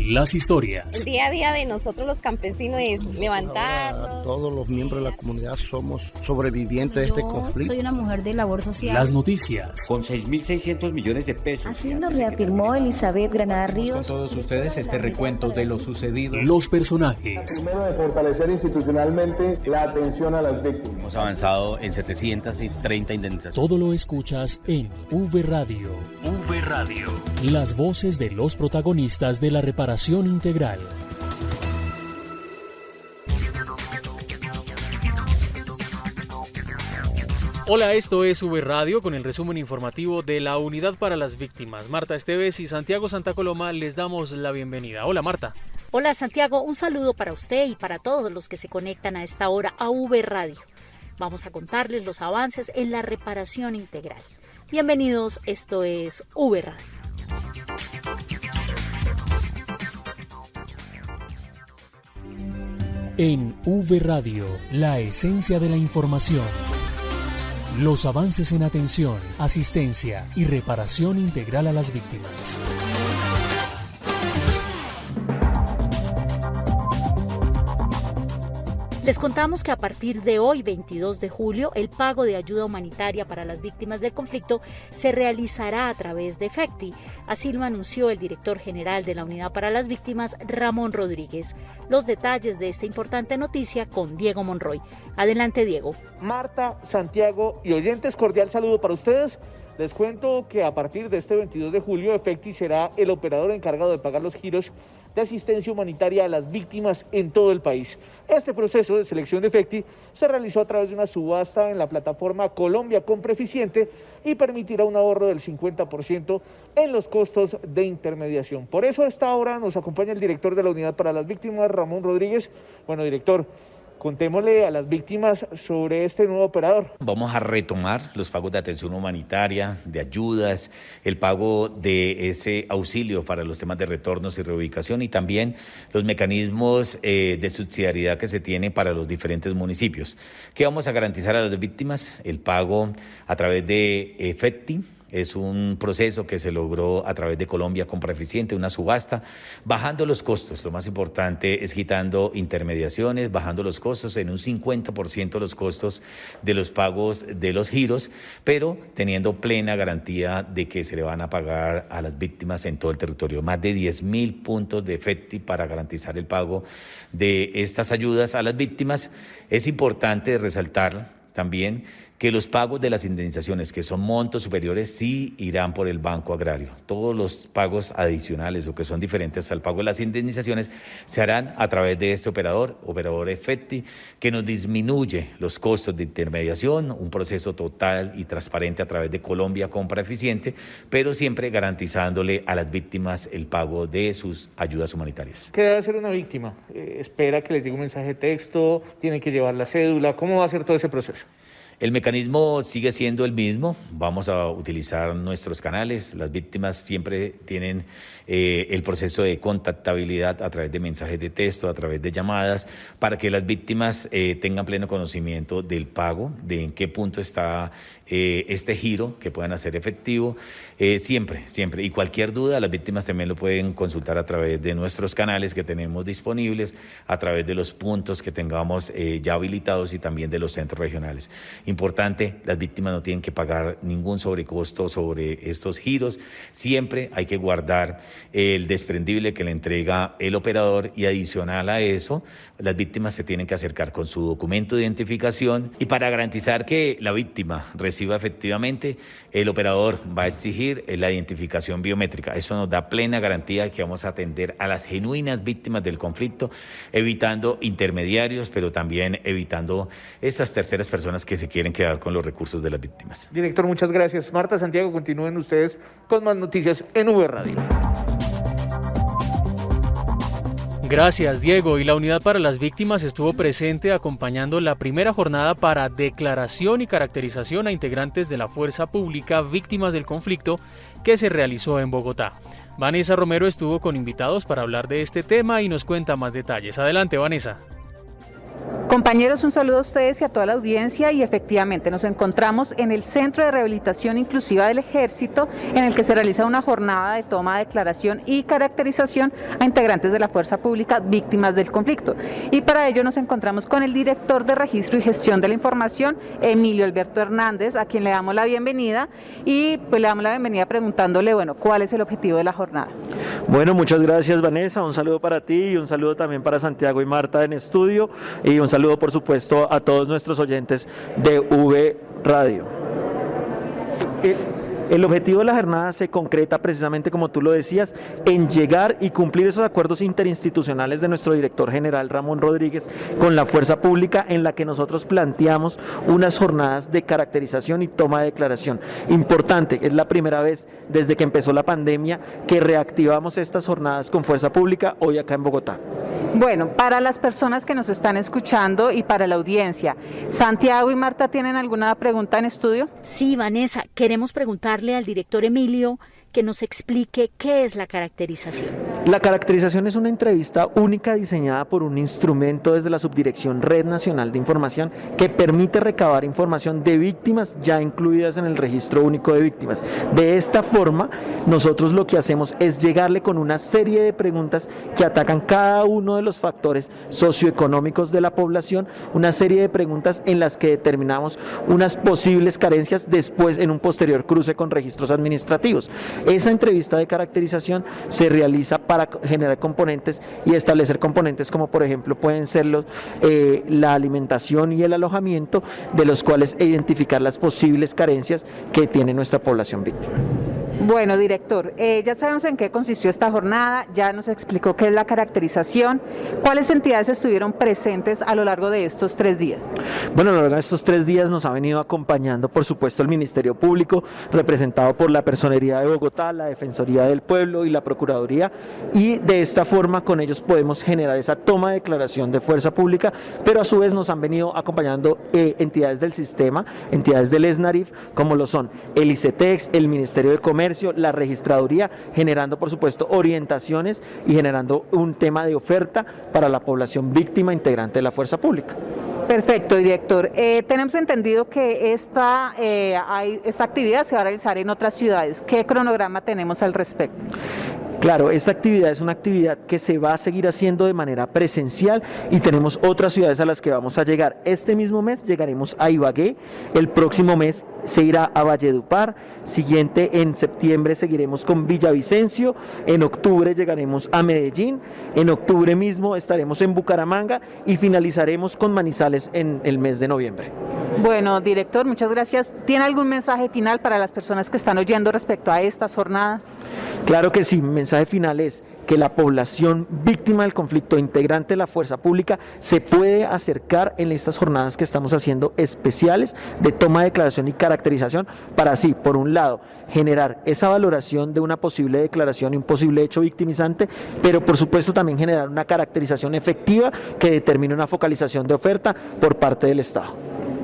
las historias. El día a día de nosotros los campesinos es levantarnos. Ahora, todos los miembros de la comunidad somos sobrevivientes de este conflicto. Soy una mujer de labor social. Las noticias. Con 6.600 millones de pesos. Así lo reafirmó Elizabeth Granada Ríos. Con todos ustedes este recuento de lo sucedido. Los personajes. Primero, de fortalecer institucionalmente la atención a las víctimas. Hemos avanzado en 730 indemnizaciones. Todo lo escuchas en V Radio. V Radio. Las voces de los protagonistas de la reparación integral. Hola, esto es V Radio con el resumen informativo de la Unidad para las Víctimas. Marta Esteves y Santiago Santa Coloma les damos la bienvenida. Hola, Marta. Hola, Santiago. Un saludo para usted y para todos los que se conectan a esta hora a V Radio. Vamos a contarles los avances en la reparación integral. Bienvenidos, esto es V Radio. En V Radio, la esencia de la información. Los avances en atención, asistencia y reparación integral a las víctimas. Les contamos que a partir de hoy, 22 de julio, el pago de ayuda humanitaria para las víctimas del conflicto se realizará a través de Efecti. Así lo anunció el director general de la Unidad para las Víctimas, Ramón Rodríguez. Los detalles de esta importante noticia con Diego Monroy. Adelante, Diego. Marta, Santiago y oyentes, cordial saludo para ustedes. Les cuento que a partir de este 22 de julio, Efecti será el operador encargado de pagar los giros de asistencia humanitaria a las víctimas en todo el país. Este proceso de selección de Efecti se realizó a través de una subasta en la plataforma Colombia Compra Eficiente y permitirá un ahorro del 50% en los costos de intermediación. Por eso a esta hora nos acompaña el director de la Unidad para las Víctimas, Ramón Rodríguez. Bueno, director, contémosle a las víctimas sobre este nuevo operador. Vamos a retomar los pagos de atención humanitaria, de ayudas, el pago de ese auxilio para los temas de retornos y reubicación y también los mecanismos de subsidiariedad que se tienen para los diferentes municipios. ¿Qué vamos a garantizar a las víctimas? El pago a través de Efecti. Es un proceso que se logró a través de Colombia Compra Eficiente, una subasta, bajando los costos. Lo más importante es quitando intermediaciones, bajando los costos en un 50% los costos de los pagos de los giros, pero teniendo plena garantía de que se le van a pagar a las víctimas en todo el territorio. Más de 10.000 puntos de Efecti para garantizar el pago de estas ayudas a las víctimas. Es importante resaltar también que los pagos de las indemnizaciones, que son montos superiores, sí irán por el Banco Agrario. Todos los pagos adicionales o que son diferentes al pago de las indemnizaciones se harán a través de este operador Efecti, que nos disminuye los costos de intermediación, un proceso total y transparente a través de Colombia Compra Eficiente, pero siempre garantizándole a las víctimas el pago de sus ayudas humanitarias. ¿Qué debe hacer una víctima? ¿Espera que le llegue un mensaje de texto? ¿Tiene que llevar la cédula? ¿Cómo va a ser todo ese proceso? El mecanismo sigue siendo el mismo, vamos a utilizar nuestros canales, las víctimas siempre tienen el proceso de contactabilidad a través de mensajes de texto, a través de llamadas, para que las víctimas tengan pleno conocimiento del pago, de en qué punto está este giro, que puedan hacer efectivo, siempre, y cualquier duda las víctimas también lo pueden consultar a través de nuestros canales que tenemos disponibles, a través de los puntos que tengamos ya habilitados y también de los centros regionales. Importante, las víctimas no tienen que pagar ningún sobrecosto sobre estos giros. Siempre hay que guardar el desprendible que le entrega el operador y adicional a eso, las víctimas se tienen que acercar con su documento de identificación y para garantizar que la víctima reciba efectivamente, el operador va a exigir la identificación biométrica. Eso nos da plena garantía de que vamos a atender a las genuinas víctimas del conflicto, evitando intermediarios, pero también evitando estas terceras personas que se quieren quedar con los recursos de las víctimas. Director, muchas gracias. Marta, Santiago, continúen ustedes con más noticias en V Radio. Gracias, Diego. Y la Unidad para las Víctimas estuvo presente acompañando la primera jornada para declaración y caracterización a integrantes de la Fuerza Pública víctimas del conflicto que se realizó en Bogotá. Vanessa Romero estuvo con invitados para hablar de este tema y nos cuenta más detalles. Adelante, Vanessa. Con Compañeros, un saludo a ustedes y a toda la audiencia, y efectivamente nos encontramos en el Centro de Rehabilitación Inclusiva del Ejército, en el que se realiza una jornada de toma de declaración y caracterización a integrantes de la fuerza pública víctimas del conflicto. Y para ello nos encontramos con el director de Registro y Gestión de la Información, Emilio Alberto Hernández, a quien le damos la bienvenida, y pues le damos la bienvenida preguntándole, bueno, ¿cuál es el objetivo de la jornada? Bueno, muchas gracias, Vanessa, un saludo para ti y un saludo también para Santiago y Marta en estudio, y un saludo por supuesto a todos nuestros oyentes de V Radio. El objetivo de la jornada se concreta precisamente, como tú lo decías, en llegar y cumplir esos acuerdos interinstitucionales de nuestro director general Ramón Rodríguez con la fuerza pública, en la que nosotros planteamos unas jornadas de caracterización y toma de declaración. Importante, es la primera vez desde que empezó la pandemia que reactivamos estas jornadas con fuerza pública hoy acá en Bogotá. Bueno, para las personas que nos están escuchando y para la audiencia, ¿Santiago y Marta tienen alguna pregunta en estudio? Sí, Vanessa, queremos preguntarle al director Emilio que nos explique qué es la caracterización. La caracterización es una entrevista única diseñada por un instrumento desde la Subdirección Red Nacional de Información que permite recabar información de víctimas ya incluidas en el Registro Único de Víctimas. De esta forma, nosotros lo que hacemos es llegarle con una serie de preguntas que atacan cada uno de los factores socioeconómicos de la población, una serie de preguntas en las que determinamos unas posibles carencias después en un posterior cruce con registros administrativos. Esa entrevista de caracterización se realiza para generar componentes y establecer componentes como por ejemplo pueden ser la alimentación y el alojamiento, de los cuales identificar las posibles carencias que tiene nuestra población víctima. Bueno, director, ya sabemos en qué consistió esta jornada, ya nos explicó qué es la caracterización. ¿Cuáles entidades estuvieron presentes a lo largo de estos 3 días? Bueno, a lo largo de estos 3 días nos ha venido acompañando, por supuesto, el Ministerio Público, representado por la Personería de Bogotá, la Defensoría del Pueblo y la Procuraduría, y de esta forma con ellos podemos generar esa toma de declaración de fuerza pública, pero a su vez nos han venido acompañando entidades del sistema, entidades del ESNARIF, como lo son el ICETEX, el Ministerio de Comercio, la Registraduría, generando por supuesto orientaciones y generando un tema de oferta para la población víctima integrante de la fuerza pública. Perfecto, director. Tenemos entendido que esta actividad se va a realizar en otras ciudades. ¿Qué cronograma tenemos al respecto? Claro, esta actividad es una actividad que se va a seguir haciendo de manera presencial y tenemos otras ciudades a las que vamos a llegar. Este mismo mes llegaremos a Ibagué, el próximo mes se irá a Valledupar, siguiente en septiembre seguiremos con Villavicencio, en octubre llegaremos a Medellín, en octubre mismo estaremos en Bucaramanga y finalizaremos con Manizales en el mes de noviembre. Bueno, director, muchas gracias. ¿Tiene algún mensaje final para las personas que están oyendo respecto a estas jornadas? Claro que sí, mi mensaje final es que la población víctima del conflicto integrante de la fuerza pública se puede acercar en estas jornadas que estamos haciendo especiales de toma de declaración y caracterización para así, por un lado, generar esa valoración de una posible declaración y un posible hecho victimizante, pero por supuesto también generar una caracterización efectiva que determine una focalización de oferta por parte del Estado.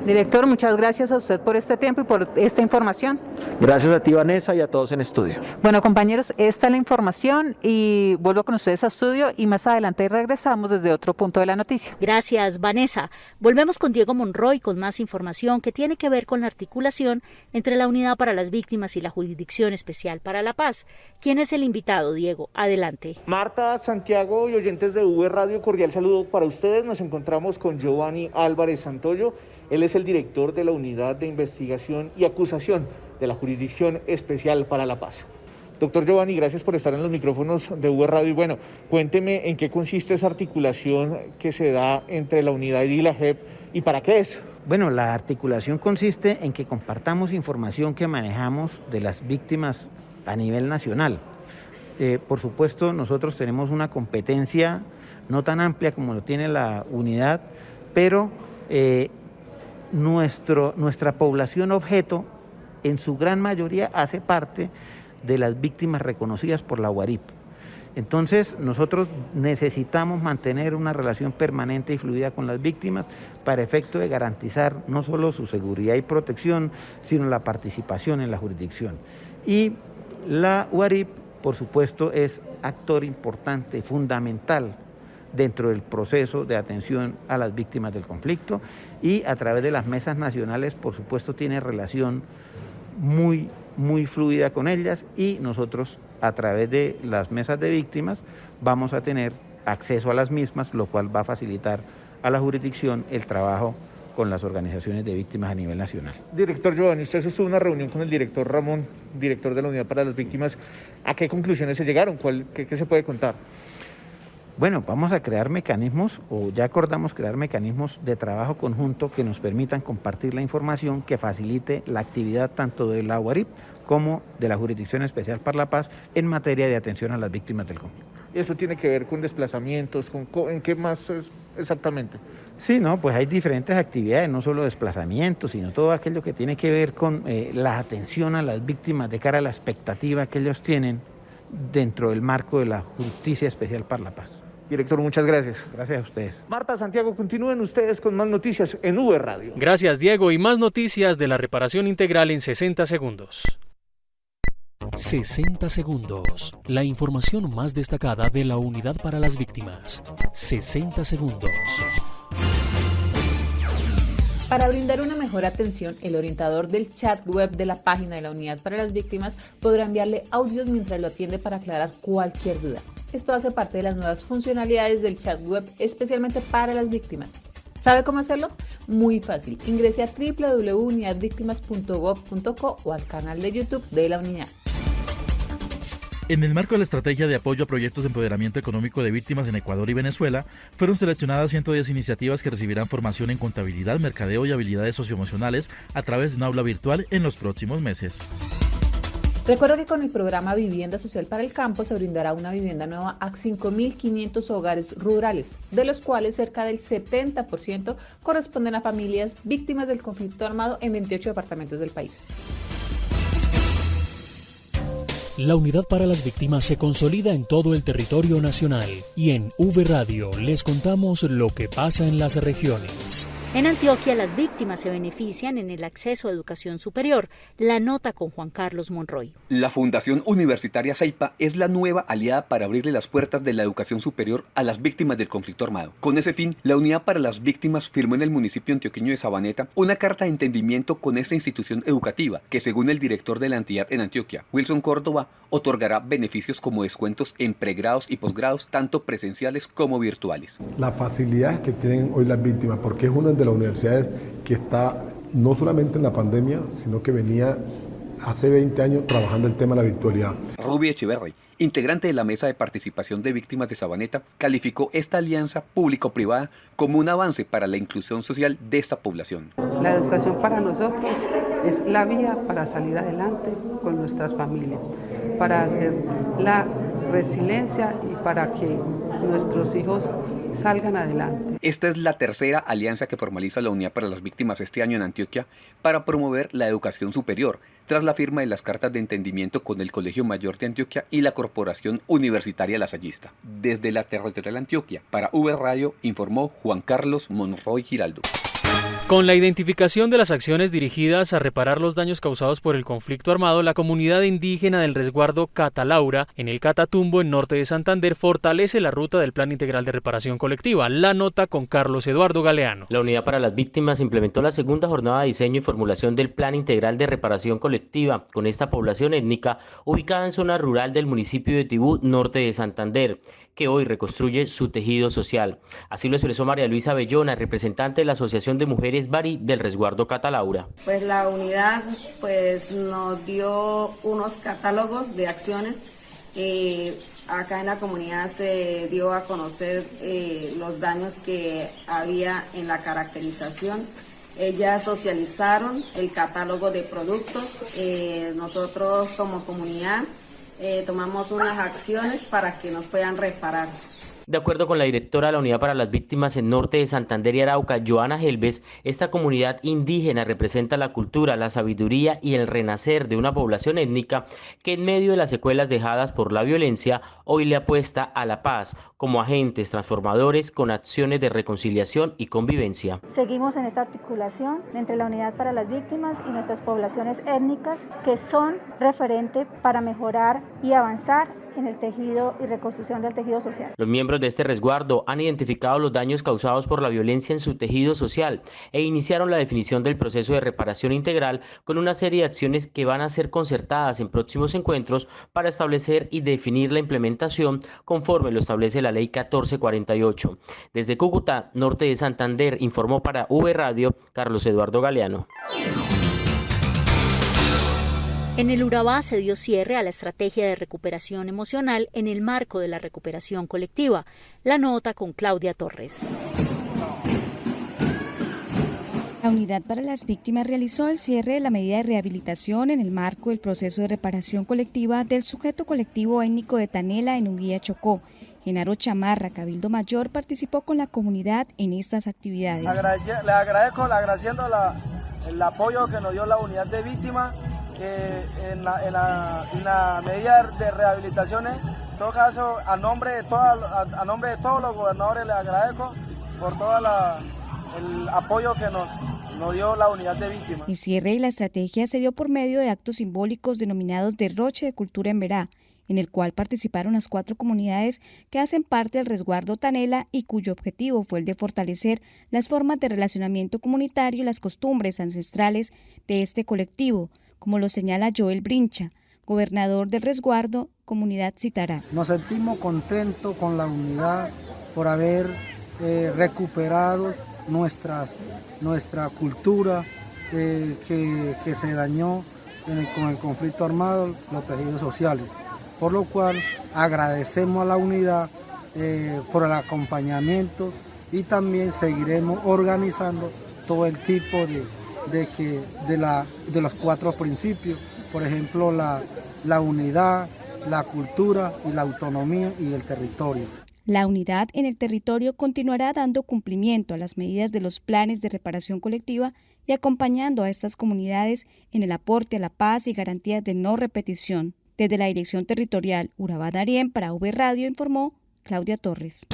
Director, muchas gracias a usted por este tiempo y por esta información. Gracias a ti, Vanessa, y a todos en estudio. Bueno, compañeros, esta es la información y vuelvo con ustedes a estudio y más adelante regresamos desde otro punto de la noticia. Gracias, Vanessa. Volvemos con Diego Monroy con más información que tiene que ver con la articulación entre la Unidad para las Víctimas y la Jurisdicción Especial para la Paz. ¿Quién es el invitado, Diego? Adelante. Marta, Santiago y oyentes de V Radio, cordial saludo para ustedes. Nos encontramos con Giovanni Álvarez Santoyo. Él es el director de la Unidad de Investigación y Acusación de la Jurisdicción Especial para la Paz. Doctor Giovanni, gracias por estar en los micrófonos de V Radio. Y bueno, cuénteme en qué consiste esa articulación que se da entre la unidad y la JEP y para qué es. Bueno, la articulación consiste en que compartamos información que manejamos de las víctimas a nivel nacional. Por supuesto, nosotros tenemos una competencia no tan amplia como lo tiene la unidad, pero nuestra población objeto en su gran mayoría hace parte de las víctimas reconocidas por la UARIP. Entonces nosotros necesitamos mantener una relación permanente y fluida con las víctimas para efecto de garantizar no solo su seguridad y protección, sino la participación en la jurisdicción. Y la UARIP, por supuesto, es actor importante, fundamental dentro del proceso de atención a las víctimas del conflicto, y a través de las mesas nacionales, por supuesto, tiene relación muy fluida con ellas, y nosotros a través de las mesas de víctimas vamos a tener acceso a las mismas, lo cual va a facilitar a la jurisdicción el trabajo con las organizaciones de víctimas a nivel nacional. Director Giovanni, usted sostuvo una reunión con el director Ramón, director de la Unidad para las Víctimas. ¿A qué conclusiones se llegaron? ¿Qué se puede contar? Bueno, vamos a crear mecanismos, o ya acordamos crear mecanismos de trabajo conjunto que nos permitan compartir la información, que facilite la actividad tanto de la UARIP como de la Jurisdicción Especial para la Paz en materia de atención a las víctimas del conflicto. ¿Y eso tiene que ver con desplazamientos? ¿En qué más exactamente? Sí, no, pues hay diferentes actividades, no solo desplazamientos, sino todo aquello que tiene que ver con la atención a las víctimas de cara a la expectativa que ellos tienen dentro del marco de la Justicia Especial para la Paz. Director, muchas gracias. Gracias a ustedes. Marta, Santiago, continúen ustedes con más noticias en V Radio. Gracias, Diego, y más noticias de la reparación integral en 60 segundos. 60 segundos. La información más destacada de la Unidad para las Víctimas. 60 segundos. Para brindar una mejor atención, el orientador del chat web de la página de la Unidad para las Víctimas podrá enviarle audios mientras lo atiende para aclarar cualquier duda. Esto hace parte de las nuevas funcionalidades del chat web especialmente para las víctimas. ¿Sabe cómo hacerlo? Muy fácil. Ingrese a www.unidadvictimas.gov.co o al canal de YouTube de la unidad. En el marco de la estrategia de apoyo a proyectos de empoderamiento económico de víctimas en Ecuador y Venezuela, fueron seleccionadas 110 iniciativas que recibirán formación en contabilidad, mercadeo y habilidades socioemocionales a través de un aula virtual en los próximos meses. Recuerda que con el programa Vivienda Social para el Campo se brindará una vivienda nueva a 5.500 hogares rurales, de los cuales cerca del 70% corresponden a familias víctimas del conflicto armado en 28 departamentos del país. La Unidad para las Víctimas se consolida en todo el territorio nacional y en V Radio les contamos lo que pasa en las regiones. En Antioquia, las víctimas se benefician en el acceso a educación superior. La nota con Juan Carlos Monroy. La Fundación Universitaria Saipa es la nueva aliada para abrirle las puertas de la educación superior a las víctimas del conflicto armado. Con ese fin, la Unidad para las Víctimas firmó en el municipio antioqueño de Sabaneta una carta de entendimiento con esta institución educativa que, según el director de la entidad en Antioquia, Wilson Córdoba, otorgará beneficios como descuentos en pregrados y posgrados, tanto presenciales como virtuales. Las facilidades que tienen hoy las víctimas, porque es una de las universidades que está no solamente en la pandemia, sino que venía hace 20 años trabajando el tema de la virtualidad. Ruby Echeverry, integrante de la Mesa de Participación de Víctimas de Sabaneta, calificó esta alianza público-privada como un avance para la inclusión social de esta población. La educación para nosotros es la vía para salir adelante con nuestras familias, para hacer la resiliencia y para que nuestros hijos salgan adelante. Esta es la tercera alianza que formaliza la Unidad para las Víctimas este año en Antioquia para promover la educación superior, tras la firma de las cartas de entendimiento con el Colegio Mayor de Antioquia y la Corporación Universitaria Lasallista. Desde la territorial Antioquia, para V Radio, informó Juan Carlos Monroy Giraldo. Con la identificación de las acciones dirigidas a reparar los daños causados por el conflicto armado, la comunidad indígena del resguardo Catalaura, en el Catatumbo, en norte de Santander, fortalece la ruta del Plan Integral de Reparación Colectiva. La nota con Carlos Eduardo Galeano. La Unidad para las Víctimas implementó la segunda jornada de diseño y formulación del Plan Integral de Reparación Colectiva con esta población étnica ubicada en zona rural del municipio de Tibú, norte de Santander, que hoy reconstruye su tejido social. Así lo expresó María Luisa Bellona, representante de la Asociación de Mujeres Bari del Resguardo Catalaura. Pues la unidad nos dio unos catálogos de acciones. Acá en la comunidad se dio a conocer los daños que había en la caracterización. Ellas socializaron el catálogo de productos. Nosotros como comunidad tomamos unas acciones para que nos puedan reparar. De acuerdo con la directora de la Unidad para las Víctimas en norte de Santander y Arauca, Joana Helves, esta comunidad indígena representa la cultura, la sabiduría y el renacer de una población étnica que en medio de las secuelas dejadas por la violencia, hoy le apuesta a la paz como agentes transformadores con acciones de reconciliación y convivencia. Seguimos en esta articulación entre la Unidad para las Víctimas y nuestras poblaciones étnicas que son referente para mejorar y avanzar en el tejido y reconstrucción del tejido social. Los miembros de este resguardo han identificado los daños causados por la violencia en su tejido social e iniciaron la definición del proceso de reparación integral con una serie de acciones que van a ser concertadas en próximos encuentros para establecer y definir la implementación conforme lo establece la Ley 1448. Desde Cúcuta, norte de Santander, informó para V Radio Carlos Eduardo Galeano. En el Urabá se dio cierre a la estrategia de recuperación emocional en el marco de la recuperación colectiva. La nota con Claudia Torres. La Unidad para las Víctimas realizó el cierre de la medida de rehabilitación en el marco del proceso de reparación colectiva del sujeto colectivo étnico de Tanela en Uguía, Chocó. Genaro Chamarra, Cabildo Mayor, participó con la comunidad en estas actividades. Le agradezco agradeciendo el apoyo que nos dio la Unidad de Víctimas. En la medida de rehabilitaciones, en todo caso, a nombre de todos los gobernadores les agradezco por todo el apoyo que nos dio la Unidad de Víctimas. El cierre y la estrategia se dio por medio de actos simbólicos denominados Derroche de Cultura en Verá, en el cual participaron las 4 comunidades que hacen parte del resguardo Tanela y cuyo objetivo fue el de fortalecer las formas de relacionamiento comunitario y las costumbres ancestrales de este colectivo, como lo señala Joel Brincha, gobernador del resguardo Comunidad Citará. Nos sentimos contentos con la unidad por haber recuperado nuestra cultura que se dañó con el conflicto armado, los tejidos sociales. Por lo cual agradecemos a la unidad por el acompañamiento y también seguiremos organizando todo el tipo de los 4 principios, por ejemplo la unidad, la cultura y la autonomía y el territorio. La unidad en el territorio continuará dando cumplimiento a las medidas de los planes de reparación colectiva y acompañando a estas comunidades en el aporte a la paz y garantías de no repetición. Desde la Dirección Territorial Urabá Darién para V Radio informó Claudia Torres.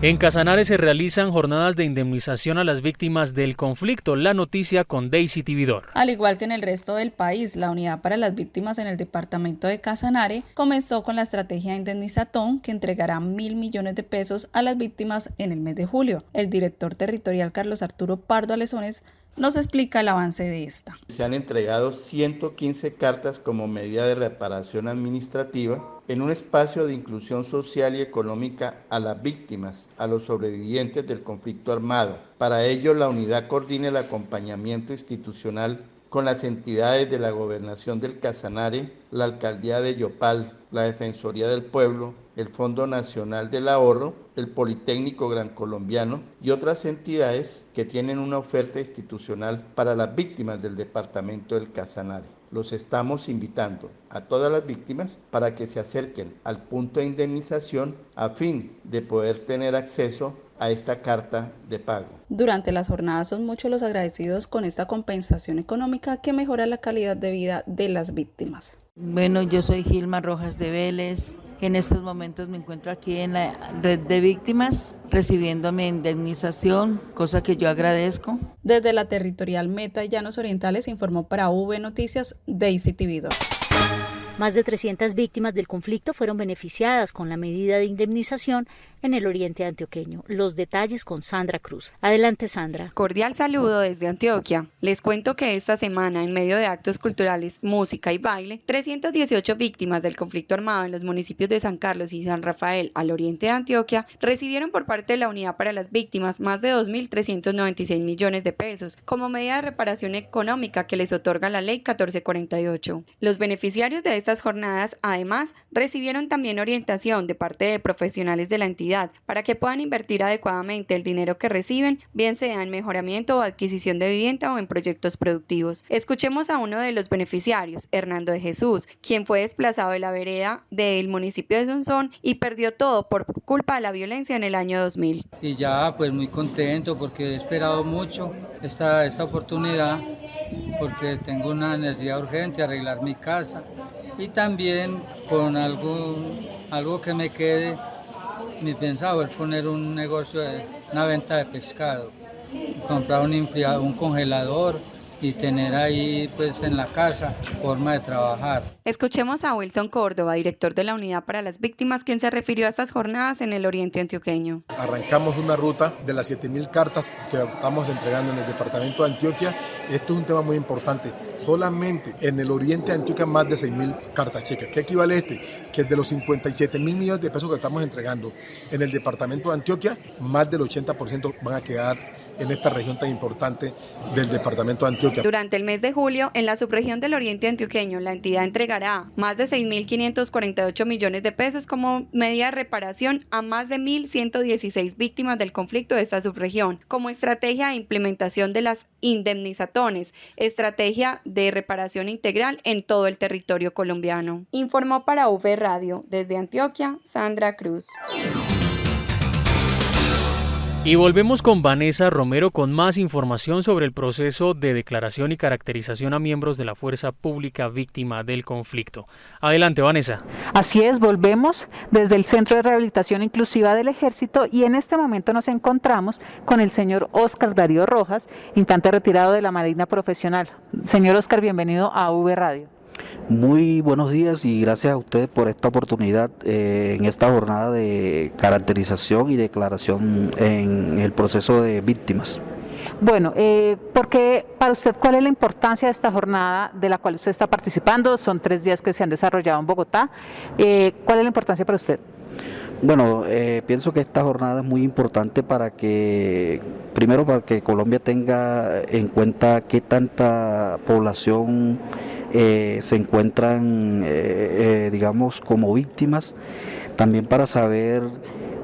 En Casanare se realizan jornadas de indemnización a las víctimas del conflicto. La noticia con Daisy Tibidor. Al igual que en el resto del país, la Unidad para las Víctimas en el departamento de Casanare comenzó con la estrategia Indemnizatón, que entregará 1.000 millones de pesos a las víctimas en el mes de julio. El director territorial Carlos Arturo Pardo Alezones nos explica el avance de esta. Se han entregado 115 cartas como medida de reparación administrativa en un espacio de inclusión social y económica a las víctimas, a los sobrevivientes del conflicto armado. Para ello, la unidad coordina el acompañamiento institucional con las entidades de la Gobernación del Casanare, la Alcaldía de Yopal, la Defensoría del Pueblo, el Fondo Nacional del Ahorro, el Politécnico Gran Colombiano y otras entidades que tienen una oferta institucional para las víctimas del departamento del Casanare. Los estamos invitando a todas las víctimas para que se acerquen al punto de indemnización a fin de poder tener acceso a esta carta de pago. Durante las jornadas son muchos los agradecidos con esta compensación económica que mejora la calidad de vida de las víctimas. Bueno, yo soy Gilma Rojas de Vélez. En estos momentos me encuentro aquí en la red de víctimas recibiendo mi indemnización, cosa que yo agradezco. Desde la territorial Meta y Llanos Orientales informó para V Noticias Daisy Tibidor. Más de 300 víctimas del conflicto fueron beneficiadas con la medida de indemnización en el oriente antioqueño. Los detalles con Sandra Cruz. Adelante, Sandra. Cordial saludo desde Antioquia. Les cuento que esta semana, en medio de actos culturales, música y baile, 318 víctimas del conflicto armado en los municipios de San Carlos y San Rafael, al oriente de Antioquia, recibieron por parte de la Unidad para las Víctimas más de 2.396 millones de pesos como medida de reparación económica que les otorga la Ley 1448. Los beneficiarios de estas jornadas, además, recibieron también orientación de parte de profesionales de la entidad para que puedan invertir adecuadamente el dinero que reciben, bien sea en mejoramiento o adquisición de vivienda o en proyectos productivos. Escuchemos a uno de los beneficiarios, Hernando de Jesús, quien fue desplazado de la vereda del municipio de Sonsón y perdió todo por culpa de la violencia en el año 2000. Y ya pues muy contento porque he esperado mucho esta oportunidad, porque tengo una necesidad urgente de arreglar mi casa y también con algo que me quede. Mi pensado es poner un negocio de una venta de pescado, comprar un congelador y tener ahí pues en la casa forma de trabajar. Escuchemos a Wilson Córdoba, director de la Unidad para las Víctimas, quien se refirió a estas jornadas en el oriente antioqueño. Arrancamos una ruta de las 7.000 cartas que estamos entregando en el departamento de Antioquia. Esto es un tema muy importante. Solamente en el oriente de Antioquia más de 6.000 cartas cheques. ¿Qué equivale a este? Que de los 57.000 millones de pesos que estamos entregando en el departamento de Antioquia, más del 80% van a quedar en esta región tan importante del departamento de Antioquia. Durante el mes de julio, en la subregión del oriente antioqueño, la entidad entregará más de 6.548 millones de pesos como medida de reparación a más de 1.116 víctimas del conflicto de esta subregión, como estrategia de implementación de las indemnizatones, estrategia de reparación integral en todo el territorio colombiano. Informó para UV Radio, desde Antioquia, Sandra Cruz. Y volvemos con Vanessa Romero con más información sobre el proceso de declaración y caracterización a miembros de la fuerza pública víctima del conflicto. Adelante, Vanessa. Así es, volvemos desde el Centro de Rehabilitación Inclusiva del Ejército y en este momento nos encontramos con el señor Óscar Darío Rojas, infante retirado de la Marina Profesional. Señor Óscar, bienvenido a V Radio. Muy buenos días y gracias a ustedes por esta oportunidad en esta jornada de caracterización y declaración en el proceso de víctimas. Bueno, porque para usted, ¿cuál es la importancia de esta jornada de la cual usted está participando? Son 3 días que se han desarrollado en Bogotá. ¿Cuál es la importancia para usted? Bueno, pienso que esta jornada es muy importante primero para que Colombia tenga en cuenta qué tanta población se encuentran, digamos, como víctimas, también para saber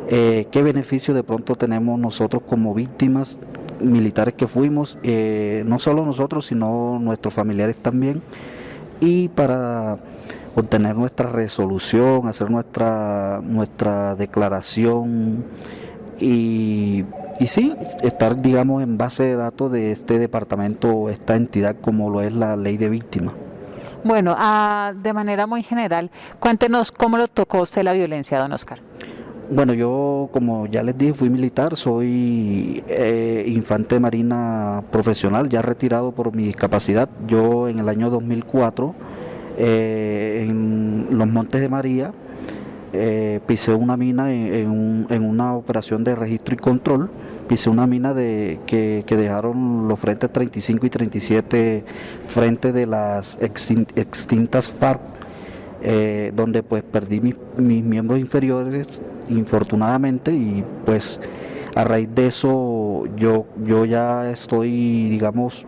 qué beneficio de pronto tenemos nosotros como víctimas militares que fuimos, no solo nosotros, sino nuestros familiares también, y para obtener nuestra resolución, hacer nuestra declaración y sí, estar, digamos, en base de datos de este departamento, esta entidad como lo es la ley de víctimas. Bueno, de manera muy general, cuéntenos cómo lo tocó usted la violencia, don Óscar. Bueno, yo, como ya les dije, fui militar, soy infante de marina profesional, ya retirado por mi discapacidad. Yo en el año 2004, en los Montes de María, pisé una mina en una operación de registro y control. Pisé una mina que dejaron los frentes 35 y 37 frente de las extintas FARC, donde pues perdí mis miembros inferiores infortunadamente, y pues a raíz de eso yo ya estoy, digamos,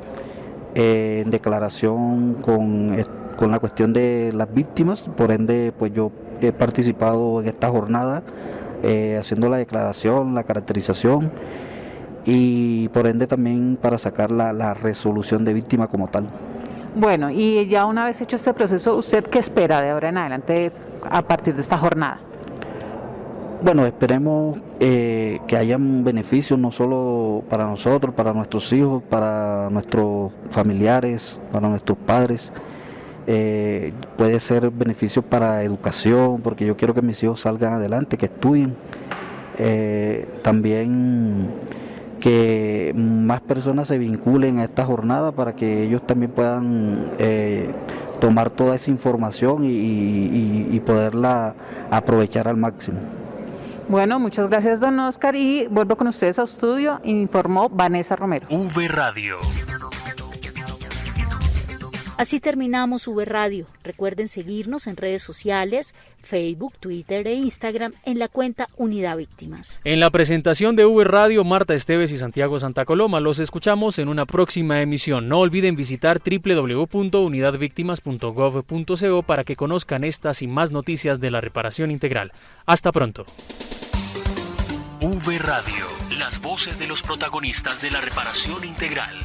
en declaración con la cuestión de las víctimas. Por ende pues yo he participado en esta jornada haciendo la declaración, la caracterización y por ende también para sacar la resolución de víctima como tal. Bueno, y ya una vez hecho este proceso, ¿usted qué espera de ahora en adelante a partir de esta jornada? Bueno, esperemos que haya un beneficio no solo para nosotros, para nuestros hijos, para nuestros familiares, para nuestros padres. Puede ser beneficio para educación, porque yo quiero que mis hijos salgan adelante, que estudien. También que más personas se vinculen a esta jornada para que ellos también puedan tomar toda esa información y poderla aprovechar al máximo. Bueno, muchas gracias, don Óscar, y vuelvo con ustedes a estudio, informó Vanessa Romero. V Radio. Así terminamos V Radio. Recuerden seguirnos en redes sociales, Facebook, Twitter e Instagram en la cuenta Unidad Víctimas. En la presentación de V Radio, Marta Esteves y Santiago Santa Coloma. Los escuchamos en una próxima emisión. No olviden visitar www.unidadvictimas.gov.co para que conozcan estas y más noticias de la reparación integral. Hasta pronto. V Radio, las voces de los protagonistas de la reparación integral.